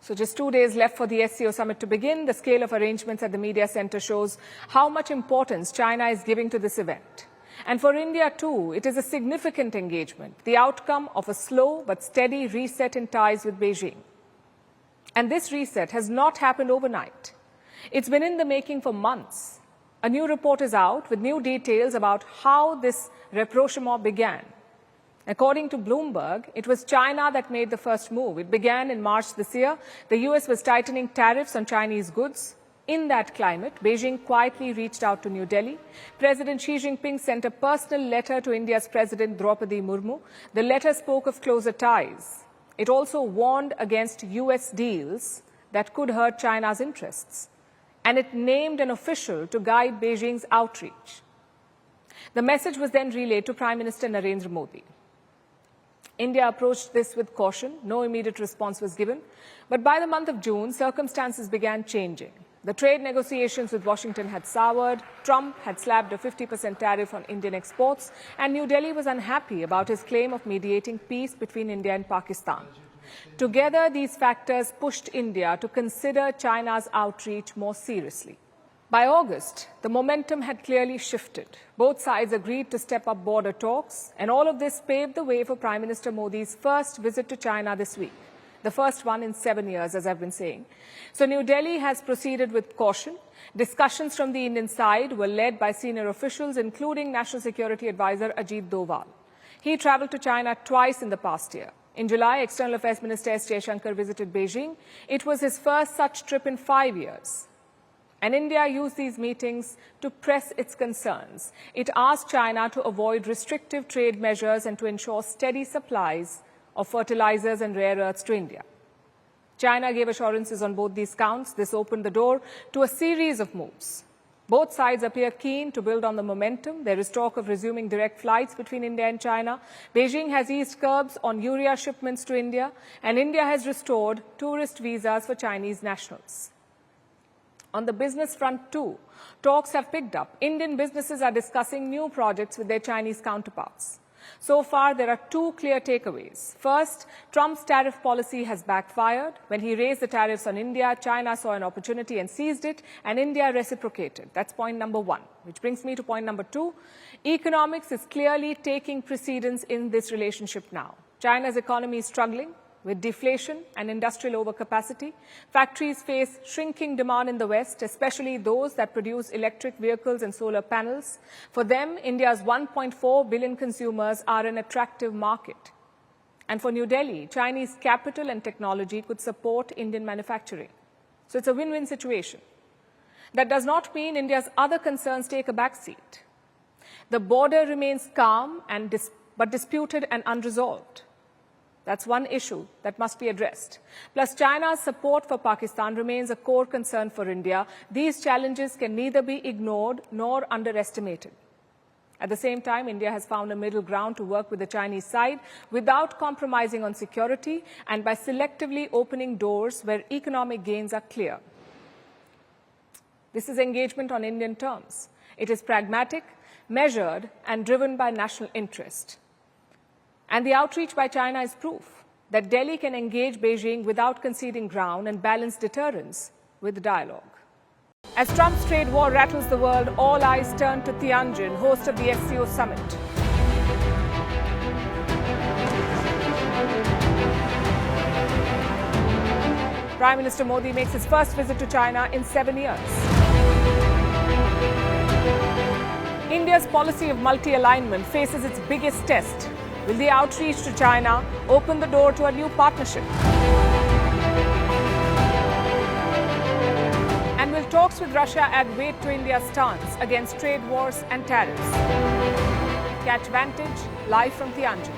So just 2 days left for the SCO summit to begin. The scale of arrangements at the media center shows how much importance China is giving to this event. And for India too, it is a significant engagement, the outcome of a slow but steady reset in ties with Beijing. And this reset has not happened overnight. It's been in the making for months. A new report is out with new details about how this rapprochement began. According to Bloomberg, it was China that made the first move. It began in March this year. The US was tightening tariffs on Chinese goods. In that climate, Beijing quietly reached out to New Delhi. President Xi Jinping sent a personal letter to India's President Draupadi Murmu. The letter spoke of closer ties. It also warned against US deals that could hurt China's interests. And it named an official to guide Beijing's outreach. The message was then relayed to Prime Minister Narendra Modi. India approached this with caution. No immediate response was given. But by the month of June, circumstances began changing. The trade negotiations with Washington had soured. Trump had slapped a 50% tariff on Indian exports. And New Delhi was unhappy about his claim of mediating peace between India and Pakistan. Together, these factors pushed India to consider China's outreach more seriously. By August, the momentum had clearly shifted. Both sides agreed to step up border talks, and all of this paved the way for Prime Minister Modi's first visit to China this week, the first one in 7 years, as I've been saying. So New Delhi has proceeded with caution. Discussions from the Indian side were led by senior officials, including National Security Advisor Ajit Doval. He traveled to China twice in the past year. In July, External Affairs Minister S. Jaishankar visited Beijing. It was his first such trip in 5 years. And India used these meetings to press its concerns. It asked China to avoid restrictive trade measures and to ensure steady supplies of fertilizers and rare earths to India. China gave assurances on both these counts. This opened the door to a series of moves. Both sides appear keen to build on the momentum. There is talk of resuming direct flights between India and China. Beijing has eased curbs on urea shipments to India, and India has restored tourist visas for Chinese nationals. On the business front, too, talks have picked up. Indian businesses are discussing new projects with their Chinese counterparts. So far, there are two clear takeaways. First, Trump's tariff policy has backfired. When he raised the tariffs on India, China saw an opportunity and seized it, and India reciprocated. That's point number one, which brings me to point number two. Economics is clearly taking precedence in this relationship now. China's economy is struggling with deflation and industrial overcapacity. Factories face shrinking demand in the West, especially those that produce electric vehicles and solar panels. For them, India's 1.4 billion consumers are an attractive market. And for New Delhi, Chinese capital and technology could support Indian manufacturing. So it's a win-win situation. That does not mean India's other concerns take a backseat. The border remains calm but disputed and unresolved. That's one issue that must be addressed. Plus, China's support for Pakistan remains a core concern for India. These challenges can neither be ignored nor underestimated. At the same time, India has found a middle ground to work with the Chinese side without compromising on security and by selectively opening doors where economic gains are clear. This is engagement on Indian terms. It is pragmatic, measured, and driven by national interest. And the outreach by China is proof that Delhi can engage Beijing without conceding ground and balance deterrence with dialogue. As Trump's trade war rattles the world, all eyes turn to Tianjin, host of the SCO summit. Prime Minister Modi makes his first visit to China in 7 years. India's policy of multi-alignment faces its biggest test. Will the outreach to China open the door to a new partnership? And will talks with Russia add weight to India's stance against trade wars and tariffs? Catch Vantage live from Tianjin.